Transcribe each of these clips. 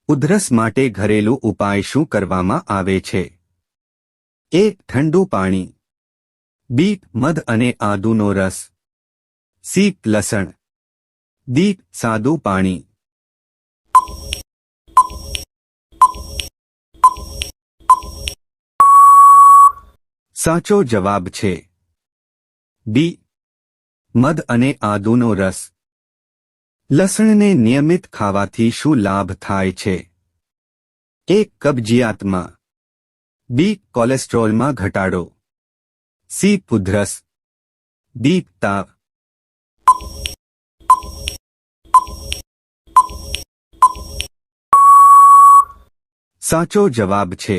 ઉધરસ માટે ઘરેલું ઉપાય શું કરવામાં આવે છે? એ. ઠંડુ પાણી. બી. મધ અને આદુનો રસ. સી. લસણ. ડી. સાદું પાણી. સાચો જવાબ છે બી. મધ અને આદુનો રસ. લસણને નિયમિત ખાવાથી શું લાભ થાય છે? એ. કબજિયાતમાં. બી. કોલેસ્ટ્રોલમાં ઘટાડો. સી. ઉધરસ. ડી. તાવ. સાચો જવાબ છે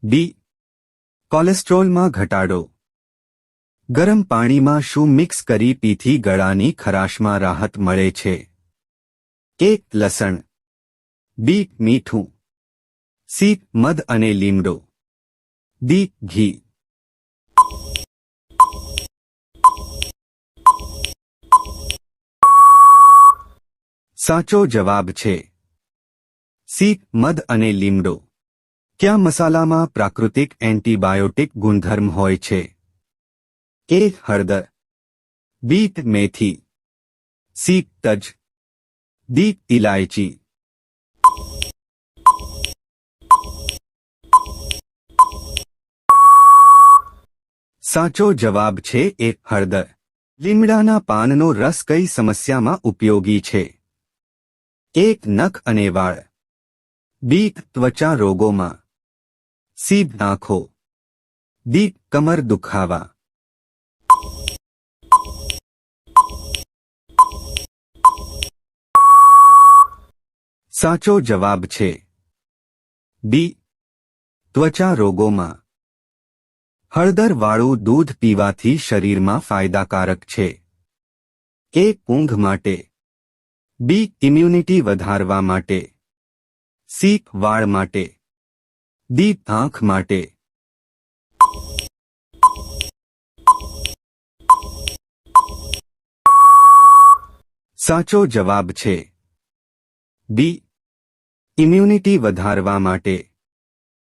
ડી. કોલેસ્ટ્રોલમાં ઘટાડો. ગરમ પાણીમાં શું મિક્સ કરી પીથી ગળાની ખરાશમાં રાહત મળે છે? એ. લસણ. બી. મીઠું. સી. મધ અને લીમડો. ડી. ઘી. સાચો જવાબ છે સી. મધ અને લીમડો. કયા મસાલામાં પ્રાકૃતિક એન્ટીબાયોટિક ગુણધર્મ હોય છે? એ. હળદર. બી. મેથી. સી. તજ. ડી. ઇલાયચી. સાચો જવાબ છે એ. હળદર. લીમડાના પાનનો રસ કઈ સમસ્યામાં ઉપયોગી છે? એક. નખ અને વાળ. બી. ત્વચા રોગોમાં. સી. આંખો. ડી. કમર દુખાવા. સાચો જવાબ છે બી. ત્વચા રોગોમાં. હળદરવાળું દૂધ પીવાથી શરીરમાં ફાયદાકારક છે. એ. ઊંઘ માટે. બી. ઇમ્યુનિટી વધારવા માટે. સી. વાળ માટે. ડી. આંખ માટે. સાચો જવાબ છે બી. ઇમ્યુનિટી વધારવા માટે.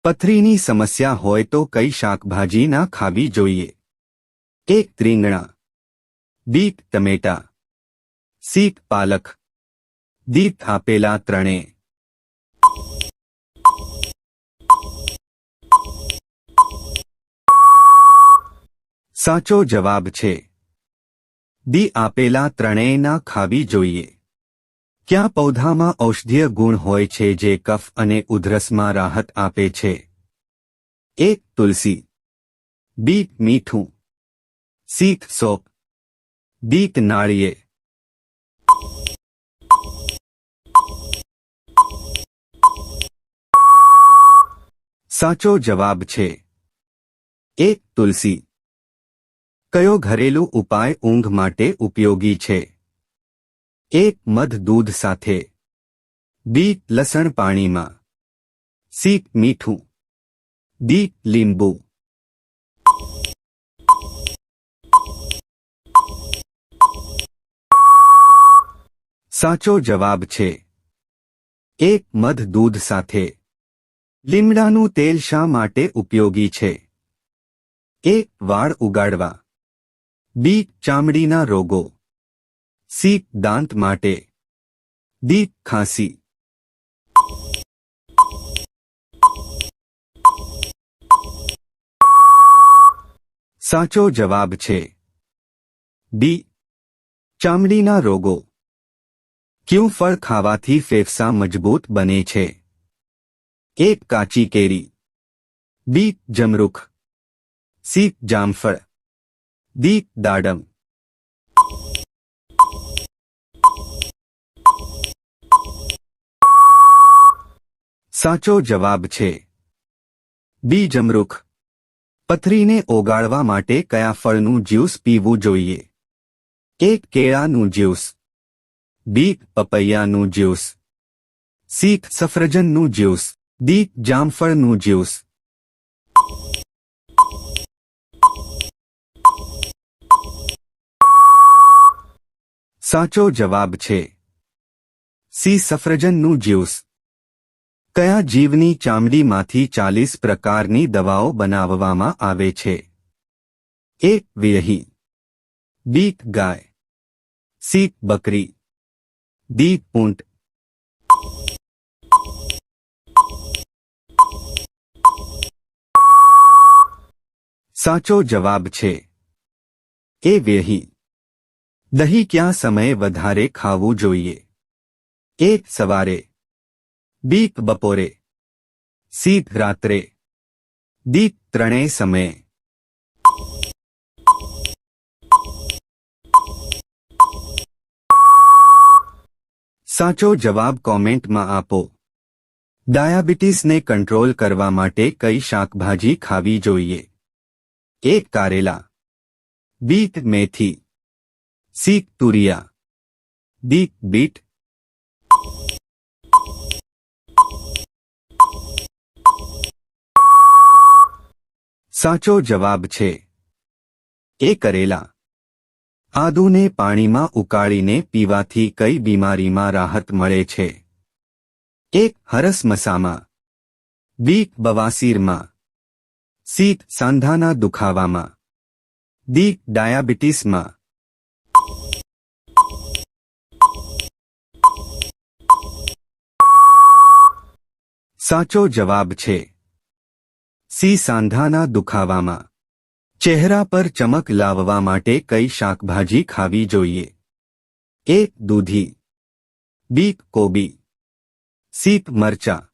પથરીની સમસ્યા હોય તો કઈ શાકભાજી ના ખાવી જોઈએ? એક. રીંગણા. બી. ટમેટા. સી. પાલક. ડી. આપેલા ત્રણેય. સાચો જવાબ છે ડી. આપેલા ત્રણેય ના ખાવી જોઈએ. કયા પૌધામાં ઔષધીય ગુણ હોય છે જે કફ અને ઉધરસમાં રાહત આપે છે? એક. તુલસી. બી. મીઠું. સી. સોપ. ડી. નાળિયેર. સાચો જવાબ છે એક. તુલસી. કયો ઘરેલું ઉપાય ઊંઘ માટે ઉપયોગી છે? એક. મધ દૂધ સાથે. બી. લસણ પાણીમાં. સી. મીઠું. ડી. લીંબુ. સાચો જવાબ છે એક. મધ દૂધ સાથે. લીમડાનું તેલ શા માટે ઉપયોગી છે? એક. વાળ ઉગાડવા. બી. ચામડીના રોગો. સી. દાંત માટે. ડી. ખાંસી. સાચો જવાબ છે બી. ચામડીના રોગો. ક્યું ફળ ખાવાથી ફેફસા મજબૂત બને છે? એક. કાચી કેરી. બી. જમરૂખ. સી. જામફળ. ડી. દાડમ. સાચો જવાબ છે બી. જમરૂખ. પથરીને ઓગાળવા માટે કયા ફળનું જ્યુસ પીવું જોઈએ? એક. કેળાનું જ્યુસ. બી. પપૈયાનું જ્યુસ. સી. સફરજનનું જ્યુસ. ડી. જામફળનું જ્યુસ. સાચો જવાબ છે સી. સફરજનનું જ્યુસ. કયા જીવની ચામડીમાંથી 40 પ્રકારની દવાઓ બનાવવામાં આવે છે? એ. વિરહી, બી. ગાય, સી. બકરી, ડી. ઊંટ. સાચો જવાબ છે એ. વિરહી. દહીં કયા સમયે વધારે ખાવું જોઈએ? એ. સવારે, બી. બપોરે, સી. રાત્રે, ડી. ત્રણેય સમયે. સાચો જવાબ કોમેન્ટમાં આપો. ડાયાબિટીસને કંટ્રોલ કરવા માટે કઈ શાકભાજી ખાવી જોઈએ? એ. કારેલા, બી. મેથી, સી. તુરિયા, ડી. બીટ. સાચો જવાબ છે એ. કરેલા. આદુને પાણીમાં ઉકાળીને પીવાથી કઈ બીમારીમાં રાહત મળે છે? એ. હરસમસામાં, બી. બવાસીરમાં, સી. સાંધાના દુખાવામાં, ડી. ડાયાબિટીસમાં. સાચો જવાબ છે સી. સાંધાના દુખાવામાં. ચહેરા પર ચમક લાવવા માટે કઈ શાકભાજી ખાવી જોઈએ? એ. દૂધી, બી. કોબી, સી. મરચા,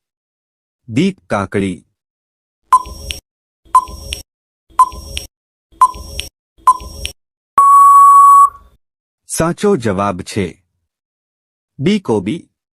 ડી. કાકડી. સાચો જવાબ છે બી. કોબી.